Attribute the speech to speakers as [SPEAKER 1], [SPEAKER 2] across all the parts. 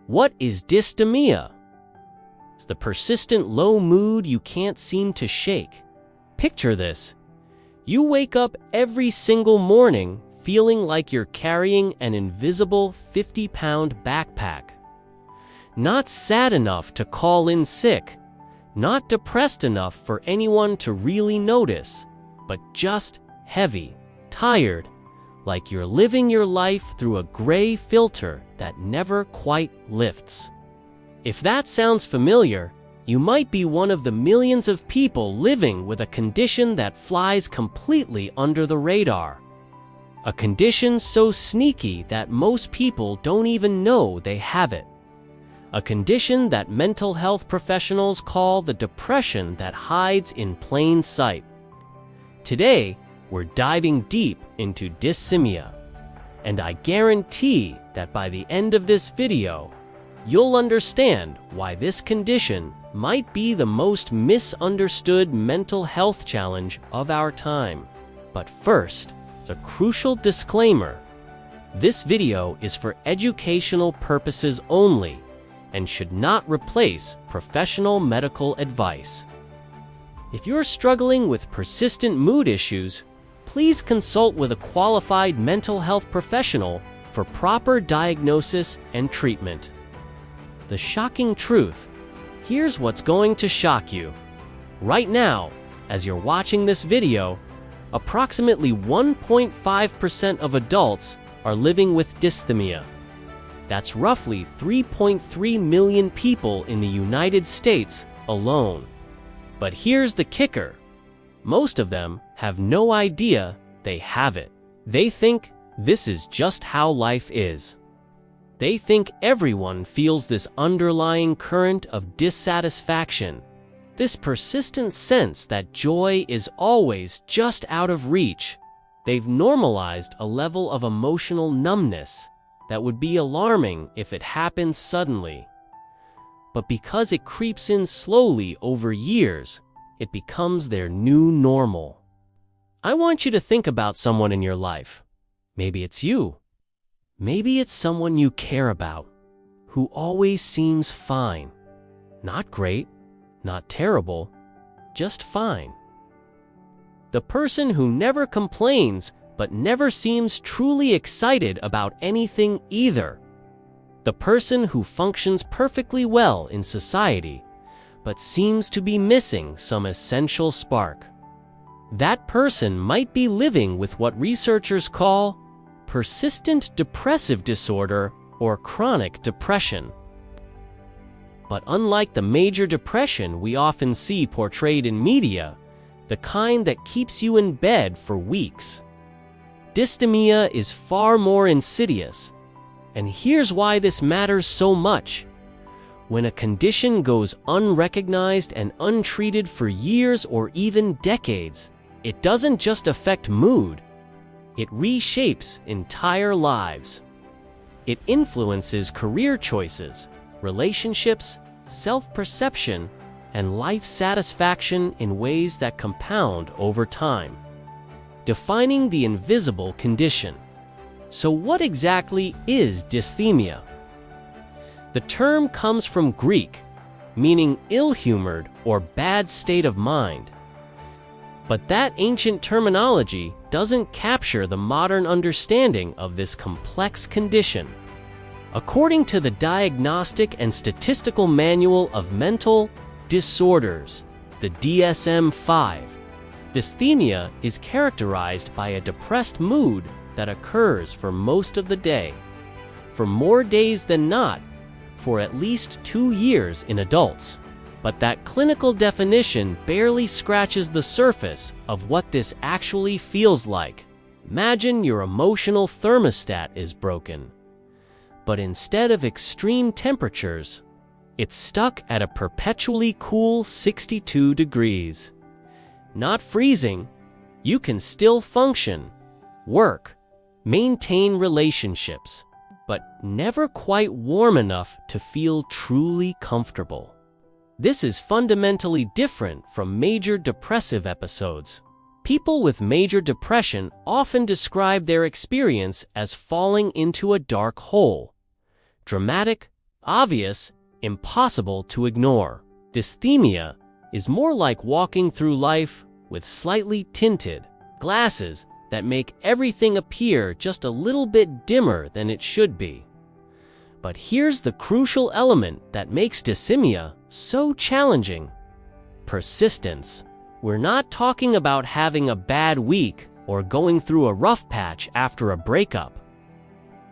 [SPEAKER 1] What is dysthymia? It's the persistent low mood you can't seem to shake. Picture this. You wake up every single morning feeling like you're carrying an invisible 50-pound backpack. Not sad enough to call in sick, not depressed enough for anyone to really notice, but just heavy, tired, like you're living your life through a gray filter that never quite lifts. If that sounds familiar, you might be one of the millions of people living with a condition that flies completely under the radar. A condition so sneaky that most people don't even know they have it. A condition that mental health professionals call the depression that hides in plain sight. Today, we're diving deep into dysthymia, and I guarantee that by the end of this video, you'll understand why this condition might be the most misunderstood mental health challenge of our time. But first, a crucial disclaimer. This video is for educational purposes only and should not replace professional medical advice. If you're struggling with persistent mood issues, please consult with a qualified mental health professional for proper diagnosis and treatment. The shocking truth. Here's what's going to shock you. Right now, as you're watching this video, approximately 1.5% of adults are living with dysthymia. That's roughly 3.3 million people in the United States alone. But here's the kicker. Most of them have no idea they have it. They think this is just how life is. They think everyone feels this underlying current of dissatisfaction, this persistent sense that joy is always just out of reach. They've normalized a level of emotional numbness that would be alarming if it happens suddenly. But because it creeps in slowly over years, it becomes their new normal. I want you to think about someone in your life. Maybe it's you. Maybe it's someone you care about, who always seems fine. Not great, not terrible, just fine. The person who never complains but never seems truly excited about anything either. The person who functions perfectly well in society but seems to be missing some essential spark. That person might be living with what researchers call persistent depressive disorder or chronic depression. But unlike the major depression we often see portrayed in media, the kind that keeps you in bed for weeks, dysthymia is far more insidious. And here's why this matters so much. When a condition goes unrecognized and untreated for years or even decades, it doesn't just affect mood, it reshapes entire lives. It influences career choices, relationships, self-perception, and life satisfaction in ways that compound over time. Defining the invisible condition. So what exactly is dysthymia? The term comes from Greek, meaning ill-humored or bad state of mind. But that ancient terminology doesn't capture the modern understanding of this complex condition. According to the Diagnostic and Statistical Manual of Mental Disorders, the DSM-5, dysthymia is characterized by a depressed mood that occurs for most of the day, for more days than not, for at least 2 years in adults. But that clinical definition barely scratches the surface of what this actually feels like. Imagine your emotional thermostat is broken, but instead of extreme temperatures, it's stuck at a perpetually cool 62 degrees. Not freezing, you can still function, work, maintain relationships, but never quite warm enough to feel truly comfortable. This is fundamentally different from major depressive episodes. People with major depression often describe their experience as falling into a dark hole. Dramatic, obvious, impossible to ignore. Dysthymia is more like walking through life with slightly tinted glasses that make everything appear just a little bit dimmer than it should be. But here's the crucial element that makes dysthymia so challenging: persistence. We're not talking about having a bad week or going through a rough patch after a breakup.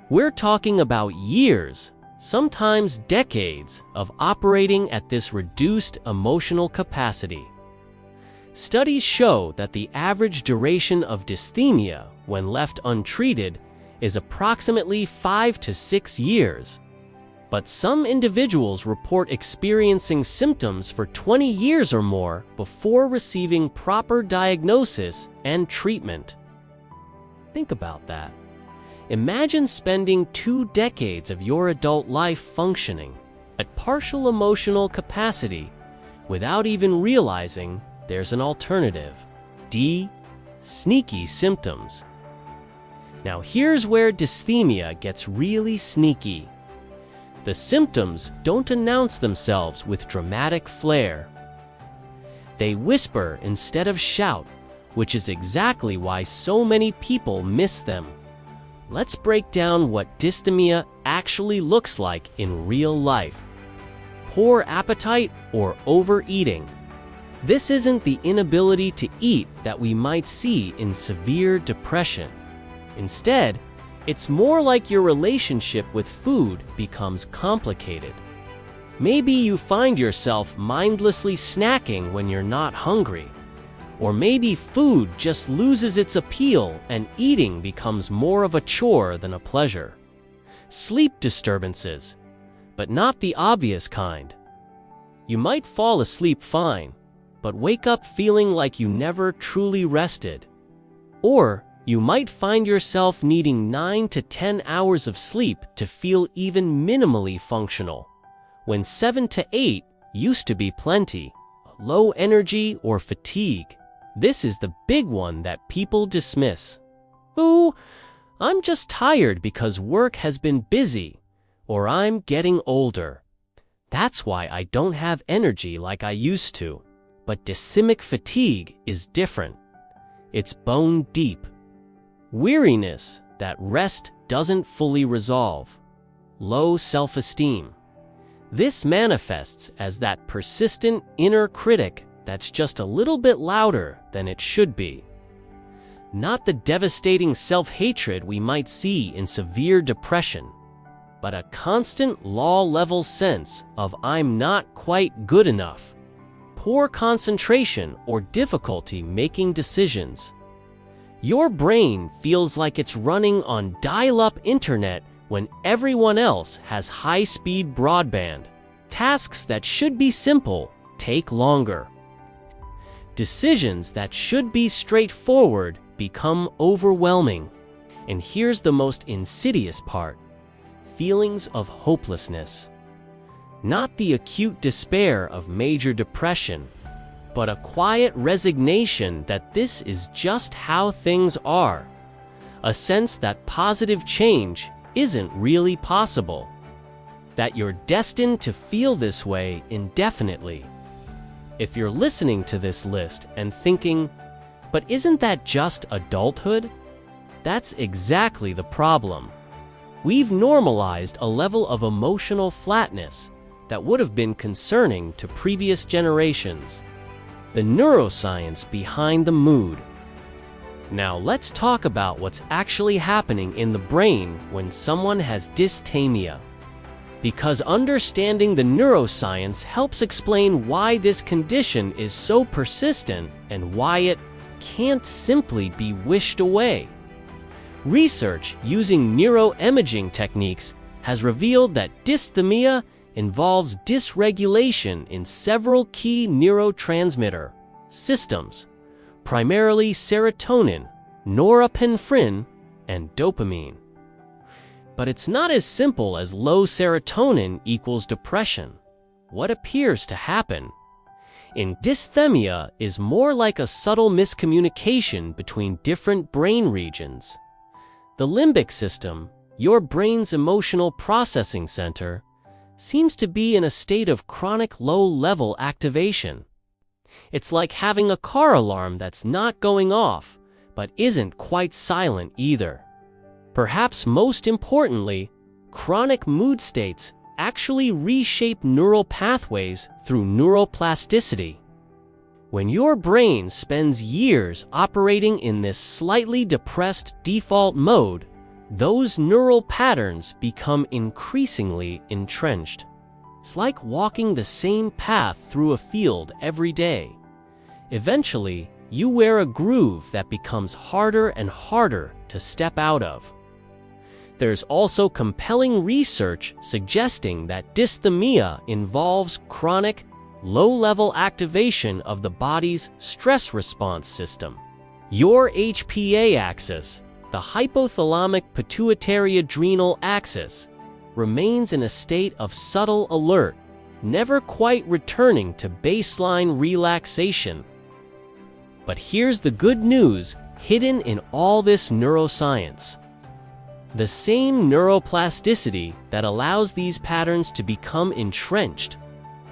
[SPEAKER 1] We're talking about years, sometimes decades, of operating at this reduced emotional capacity. Studies show that the average duration of dysthymia, when left untreated, is approximately 5 to 6 years. But some individuals report experiencing symptoms for 20 years or more before receiving proper diagnosis and treatment. Think about that. Imagine spending 2 decades of your adult life functioning at partial emotional capacity without even realizing there's an alternative. D. Sneaky symptoms. Now here's where dysthymia gets really sneaky. The symptoms don't announce themselves with dramatic flair. They whisper instead of shout, which is exactly why so many people miss them. Let's break down what dysthymia actually looks like in real life. Poor appetite or overeating. This isn't the inability to eat that we might see in severe depression. Instead, it's more like your relationship with food becomes complicated. Maybe you find yourself mindlessly snacking when you're not hungry. Or maybe food just loses its appeal and eating becomes more of a chore than a pleasure. Sleep disturbances, but not the obvious kind. You might fall asleep fine, but wake up feeling like you never truly rested. Or you might find yourself needing 9 to 10 hours of sleep to feel even minimally functional, when 7 to 8 used to be plenty. Low energy or fatigue. This is the big one that people dismiss. Ooh, I'm just tired because work has been busy, or I'm getting older. That's why I don't have energy like I used to. But dysthymia fatigue is different. It's bone deep. Weariness that rest doesn't fully resolve. Low self-esteem. This manifests as that persistent inner critic that's just a little bit louder than it should be. Not the devastating self-hatred we might see in severe depression, but a constant law-level sense of I'm not quite good enough. Poor concentration or difficulty making decisions. Your brain feels like it's running on dial-up internet when everyone else has high-speed broadband. Tasks that should be simple take longer. Decisions that should be straightforward become overwhelming. And here's the most insidious part: feelings of hopelessness. Not the acute despair of major depression, but a quiet resignation that this is just how things are. A sense that positive change isn't really possible. That you're destined to feel this way indefinitely. If you're listening to this list and thinking, but isn't that just adulthood? That's exactly the problem. We've normalized a level of emotional flatness that would have been concerning to previous generations. The neuroscience behind the mood. Now let's talk about what's actually happening in the brain when someone has dysthymia. Because understanding the neuroscience helps explain why this condition is so persistent and why it can't simply be wished away. Research using neuroimaging techniques has revealed that dysthymia involves dysregulation in several key neurotransmitter systems, primarily serotonin, norepinephrine, and dopamine. But it's not as simple as low serotonin equals depression. What appears to happen in dysthymia is more like a subtle miscommunication between different brain regions. The limbic system, your brain's emotional processing center, seems to be in a state of chronic low-level activation. It's like having a car alarm that's not going off, but isn't quite silent either. Perhaps most importantly, chronic mood states actually reshape neural pathways through neuroplasticity. When your brain spends years operating in this slightly depressed default mode, those neural patterns become increasingly entrenched. It's like walking the same path through a field every day. Eventually, you wear a groove that becomes harder and harder to step out of. There's also compelling research suggesting that dysthymia involves chronic, low-level activation of the body's stress response system. Your HPA axis, the hypothalamic pituitary adrenal axis, remains in a state of subtle alert, never quite returning to baseline relaxation. But here's the good news hidden in all this neuroscience. The same neuroplasticity that allows these patterns to become entrenched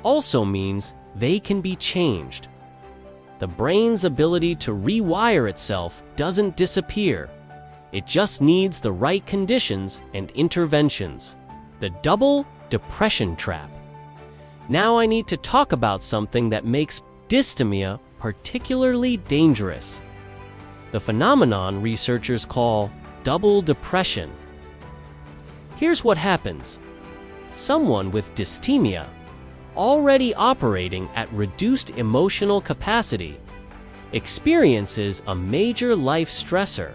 [SPEAKER 1] also means they can be changed. The brain's ability to rewire itself doesn't disappear. It just needs the right conditions and interventions. The double depression trap. Now I need to talk about something that makes dysthymia particularly dangerous. The phenomenon researchers call double depression. Here's what happens. Someone with dysthymia, already operating at reduced emotional capacity, experiences a major life stressor,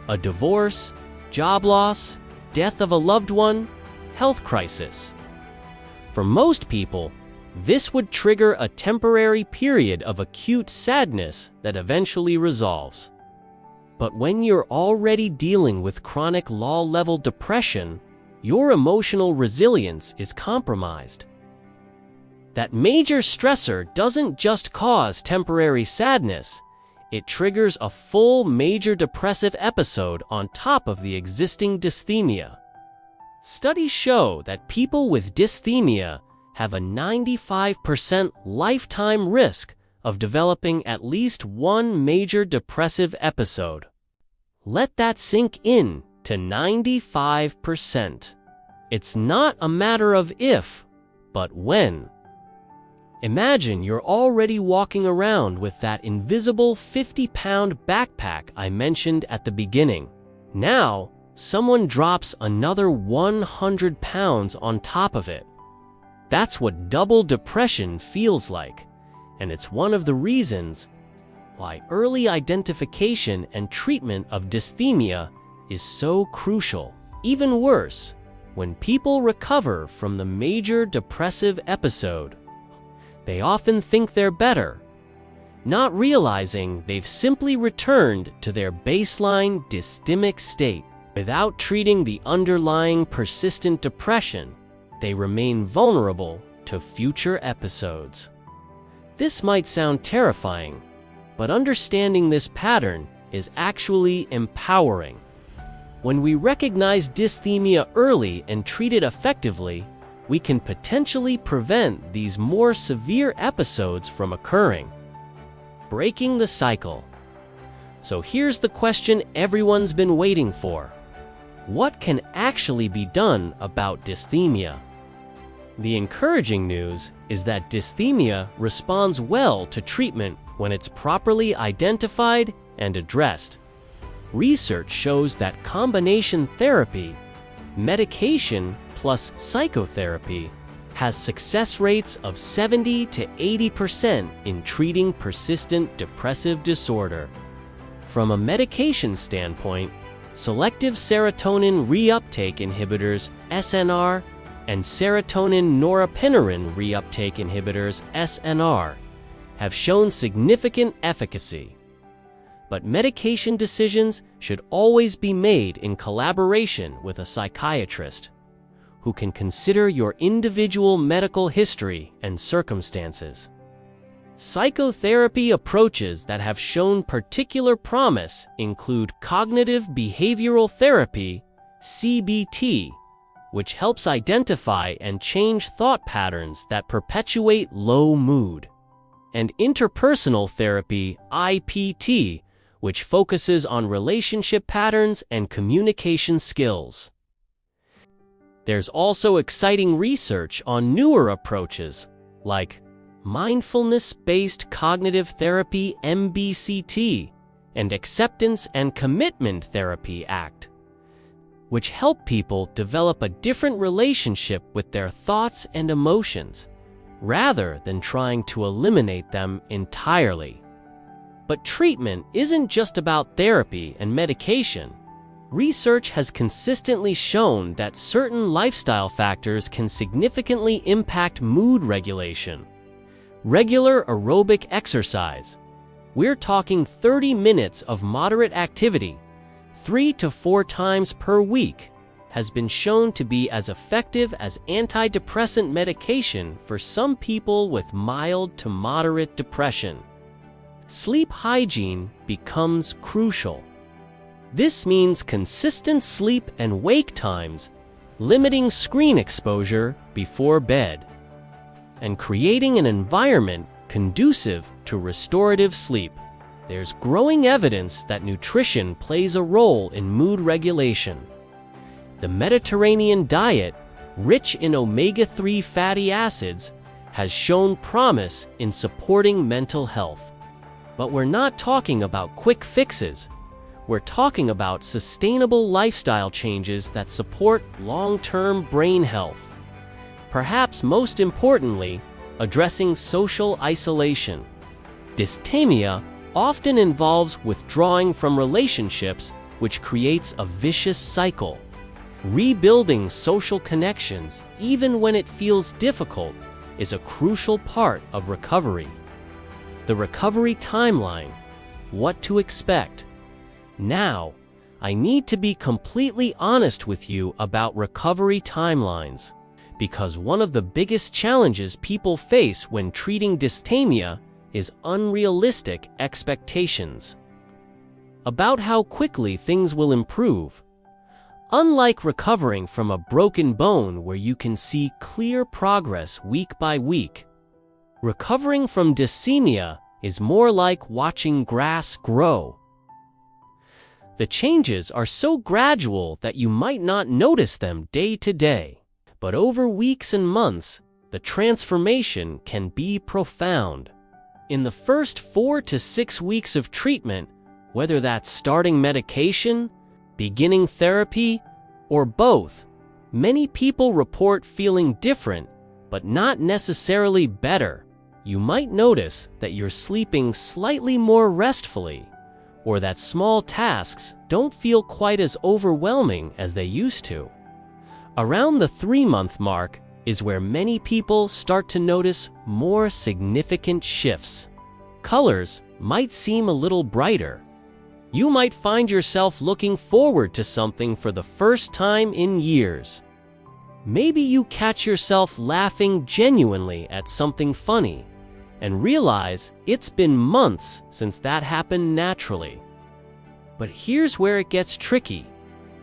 [SPEAKER 1] a divorce, job loss, death of a loved one, health crisis. For most people, this would trigger a temporary period of acute sadness that eventually resolves. But when you're already dealing with chronic low-level depression, your emotional resilience is compromised. That major stressor doesn't just cause temporary sadness, it triggers a full major depressive episode on top of the existing dysthymia. Studies show that people with dysthymia have a 95% lifetime risk of developing at least one major depressive episode. Let that sink in to 95%. It's not a matter of if, but when. Imagine you're already walking around with that invisible 50-pound backpack I mentioned at the beginning. Now, someone drops another 100 pounds on top of it. That's what double depression feels like, and it's one of the reasons why early identification and treatment of dysthymia is so crucial. Even worse, when people recover from the major depressive episode, they often think they're better, not realizing they've simply returned to their baseline dysthymic state. Without treating the underlying persistent depression, they remain vulnerable to future episodes. This might sound terrifying, but understanding this pattern is actually empowering. When we recognize dysthymia early and treat it effectively, we can potentially prevent these more severe episodes from occurring. Breaking the cycle. So here's the question everyone's been waiting for. What can actually be done about dysthymia? The encouraging news is that dysthymia responds well to treatment when it's properly identified and addressed. Research shows that combination therapy, medication plus psychotherapy, has success rates of 70 to 80% in treating persistent depressive disorder. From a medication standpoint, selective serotonin reuptake inhibitors (SNR) and serotonin norepinephrine reuptake inhibitors (SNR) have shown significant efficacy. But medication decisions should always be made in collaboration with a psychiatrist, who can consider your individual medical history and circumstances. Psychotherapy approaches that have shown particular promise include cognitive behavioral therapy, CBT, which helps identify and change thought patterns that perpetuate low mood, and interpersonal therapy, IPT, which focuses on relationship patterns and communication skills. There's also exciting research on newer approaches like mindfulness-based cognitive therapy, MBCT, and acceptance and commitment therapy, ACT, which help people develop a different relationship with their thoughts and emotions, rather than trying to eliminate them entirely. But treatment isn't just about therapy and medication. Research has consistently shown that certain lifestyle factors can significantly impact mood regulation. Regular aerobic exercise. We're talking 30 minutes of moderate activity, 3 to 4 times per week, has been shown to be as effective as antidepressant medication for some people with mild to moderate depression. Sleep hygiene becomes crucial. This means consistent sleep and wake times, limiting screen exposure before bed, and creating an environment conducive to restorative sleep. There's growing evidence that nutrition plays a role in mood regulation. The Mediterranean diet, rich in omega-3 fatty acids, has shown promise in supporting mental health. But we're not talking about quick fixes. We're talking about sustainable lifestyle changes that support long-term brain health. Perhaps most importantly, addressing social isolation. Dysthymia often involves withdrawing from relationships, which creates a vicious cycle. Rebuilding social connections, even when it feels difficult, is a crucial part of recovery. The recovery timeline. What to expect. Now, I need to be completely honest with you about recovery timelines, because one of the biggest challenges people face when treating dysthymia is unrealistic expectations about how quickly things will improve. Unlike recovering from a broken bone where you can see clear progress week by week, recovering from dysthymia is more like watching grass grow. The changes are so gradual that you might not notice them day to day, but over weeks and months, the transformation can be profound. In the first 4 to 6 weeks of treatment, whether that's starting medication, beginning therapy, or both, many people report feeling different, but not necessarily better. You might notice that you're sleeping slightly more restfully, or that small tasks don't feel quite as overwhelming as they used to. Around the 3-month mark is where many people start to notice more significant shifts. Colors might seem a little brighter. You might find yourself looking forward to something for the first time in years. Maybe you catch yourself laughing genuinely at something funny and realize it's been months since that happened naturally. But here's where it gets tricky,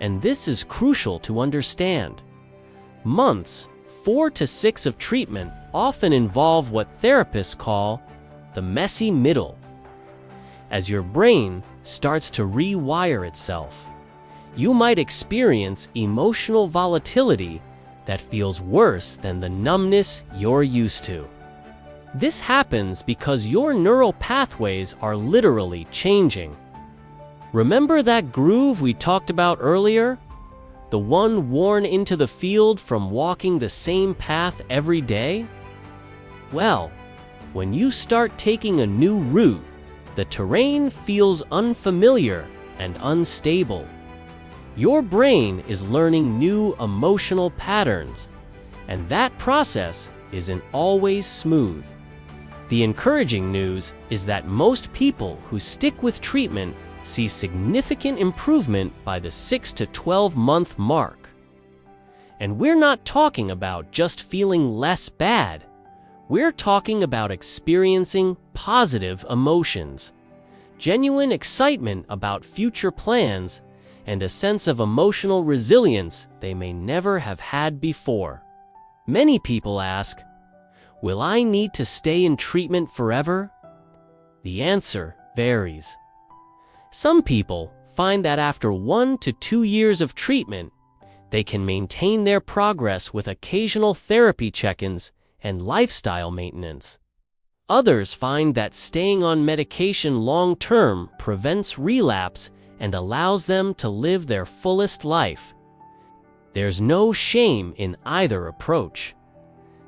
[SPEAKER 1] and this is crucial to understand. Months, 4 to 6 of treatment often involve what therapists call the messy middle. As your brain starts to rewire itself, you might experience emotional volatility that feels worse than the numbness you're used to. This happens because your neural pathways are literally changing. Remember that groove we talked about earlier? The one worn into the field from walking the same path every day? Well, when you start taking a new route, the terrain feels unfamiliar and unstable. Your brain is learning new emotional patterns, and that process isn't always smooth. The encouraging news is that most people who stick with treatment see significant improvement by the 6 to 12-month mark. And we're not talking about just feeling less bad. We're talking about experiencing positive emotions, genuine excitement about future plans, and a sense of emotional resilience they may never have had before. Many people ask, "Will I need to stay in treatment forever?" The answer varies. Some people find that after 1 to 2 years of treatment, they can maintain their progress with occasional therapy check-ins and lifestyle maintenance. Others find that staying on medication long-term prevents relapse and allows them to live their fullest life. There's no shame in either approach.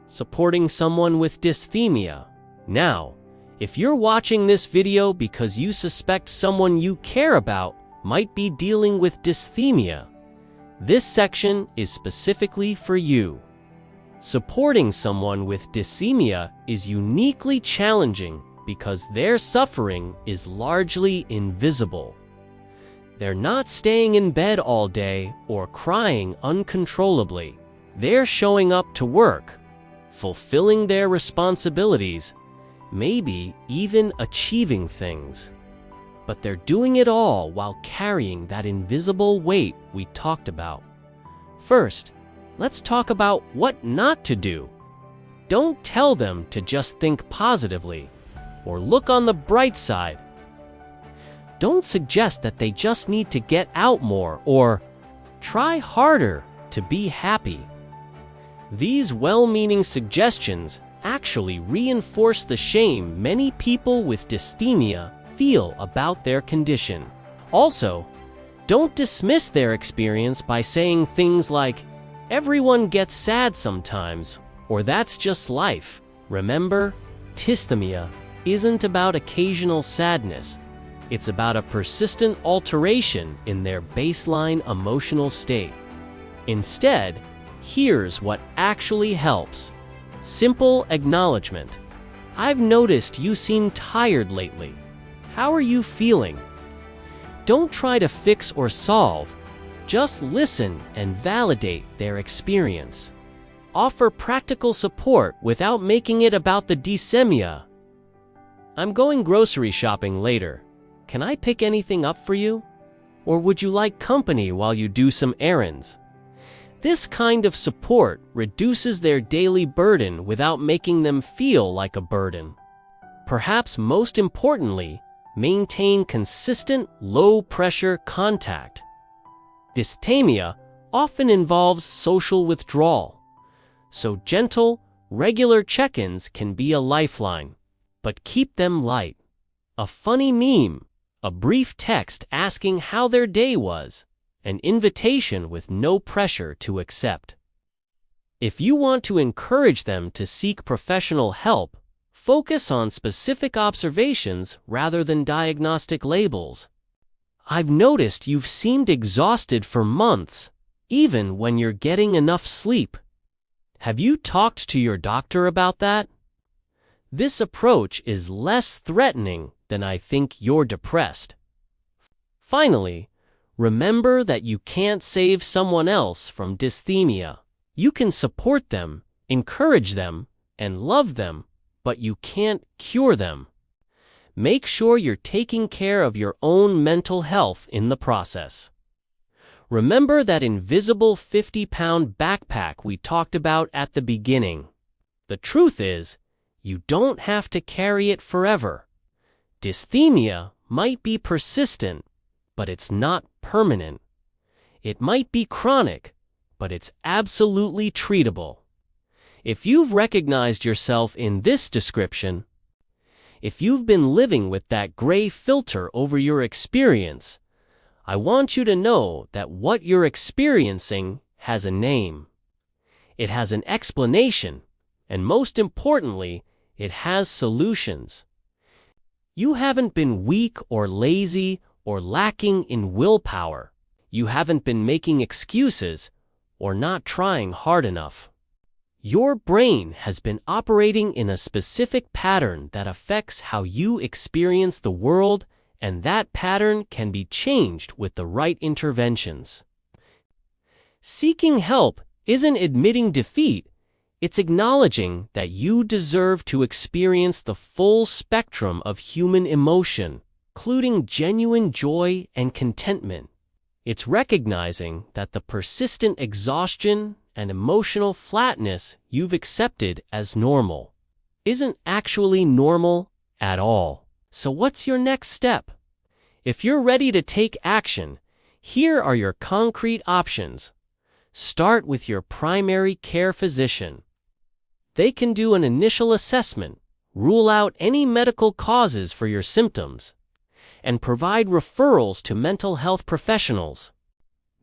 [SPEAKER 1] Supporting someone with dysthymia. Now, if you're watching this video because you suspect someone you care about might be dealing with dysthymia, this section is specifically for you. Supporting someone with dysthymia is uniquely challenging because their suffering is largely invisible. They're not staying in bed all day or crying uncontrollably. They're showing up to work, fulfilling their responsibilities, maybe even achieving things. But they're doing it all while carrying that invisible weight we talked about. First, let's talk about what not to do. Don't tell them to just think positively or look on the bright side. Don't suggest that they just need to get out more or try harder to be happy. These well-meaning suggestions actually reinforce the shame many people with dysthymia feel about their condition. Also, don't dismiss their experience by saying things like, "Everyone gets sad sometimes," or "That's just life." Remember, dysthymia isn't about occasional sadness. It's about a persistent alteration in their baseline emotional state. Instead, here's what actually helps. Simple acknowledgement. "I've noticed you seem tired lately. How are you feeling?" Don't try to fix or solve. Just listen and validate their experience. Offer practical support without making it about the dysthymia. "I'm going grocery shopping later. Can I pick anything up for you? Or would you like company while you do some errands?" This kind of support reduces their daily burden without making them feel like a burden. Perhaps most importantly, maintain consistent, low-pressure contact. Dysthymia often involves social withdrawal, so gentle, regular check-ins can be a lifeline, but keep them light. A funny meme, a brief text asking how their day was, an invitation with no pressure to accept. If you want to encourage them to seek professional help, focus on specific observations rather than diagnostic labels. "I've noticed you've seemed exhausted for months, even when you're getting enough sleep. Have you talked to your doctor about that?" This approach is less threatening than "I think you're depressed." Finally, remember that you can't save someone else from dysthymia. You can support them, encourage them, and love them, but you can't cure them. Make sure you're taking care of your own mental health in the process. Remember that invisible 50-pound backpack we talked about at the beginning. The truth is, you don't have to carry it forever. Dysthymia might be persistent, but it's not permanent. It might be chronic, but it's absolutely treatable. If you've recognized yourself in this description, if you've been living with that gray filter over your experience, I want you to know that what you're experiencing has a name. It has an explanation, and most importantly, it has solutions. You haven't been weak or lazy or lacking in willpower. You haven't been making excuses or not trying hard enough. Your brain has been operating in a specific pattern that affects how you experience the world, and that pattern can be changed with the right interventions. Seeking help isn't admitting defeat, it's acknowledging that you deserve to experience the full spectrum of human emotion, including genuine joy and contentment. It's recognizing that the persistent exhaustion and emotional flatness you've accepted as normal isn't actually normal at all. So what's your next step? If you're ready to take action, here are your concrete options. Start with your primary care physician. They can do an initial assessment, rule out any medical causes for your symptoms, and provide referrals to mental health professionals.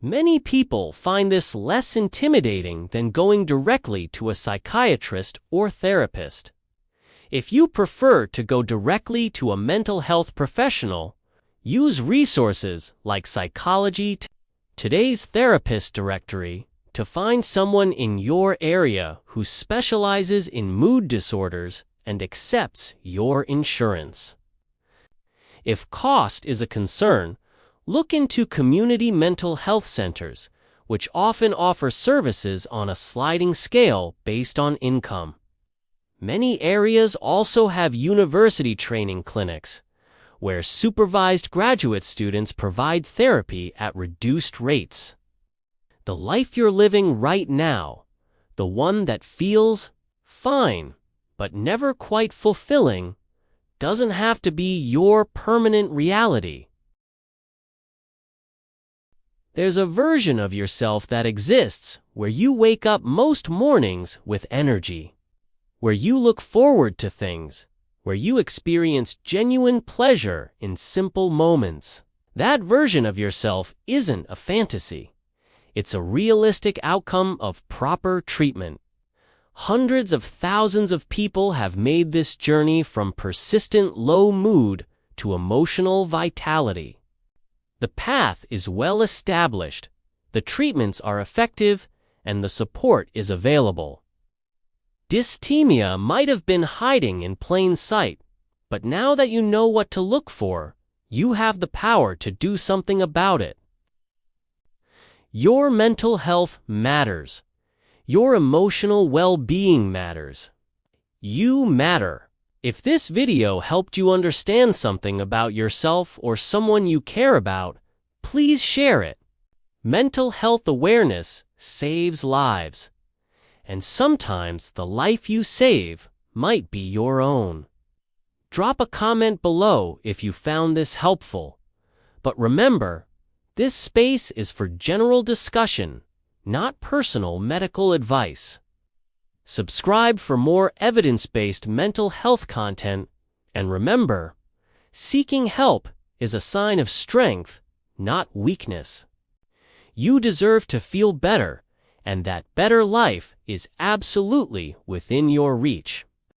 [SPEAKER 1] Many people find this less intimidating than going directly to a psychiatrist or therapist. If you prefer to go directly to a mental health professional, use resources like Psychology Today's Therapist Directory to find someone in your area who specializes in mood disorders and accepts your insurance. If cost is a concern, look into community mental health centers, which often offer services on a sliding scale based on income. Many areas also have university training clinics, where supervised graduate students provide therapy at reduced rates. The life you're living right now, the one that feels fine but never quite fulfilling, doesn't have to be your permanent reality. There's a version of yourself that exists where you wake up most mornings with energy, where you look forward to things, where you experience genuine pleasure in simple moments. That version of yourself isn't a fantasy. It's a realistic outcome of proper treatment. Hundreds of thousands of people have made this journey from persistent low mood to emotional vitality. The path is well established, the treatments are effective, and the support is available. Dysthymia might have been hiding in plain sight, but now that you know what to look for, you have the power to do something about it. Your mental health matters. Your emotional well-being matters. You matter. If this video helped you understand something about yourself or someone you care about, please share it. Mental health awareness saves lives. And sometimes the life you save might be your own. Drop a comment below if you found this helpful. But remember, this space is for general discussion, not personal medical advice. Subscribe for more evidence-based mental health content, and remember, seeking help is a sign of strength, not weakness. You deserve to feel better, and that better life is absolutely within your reach.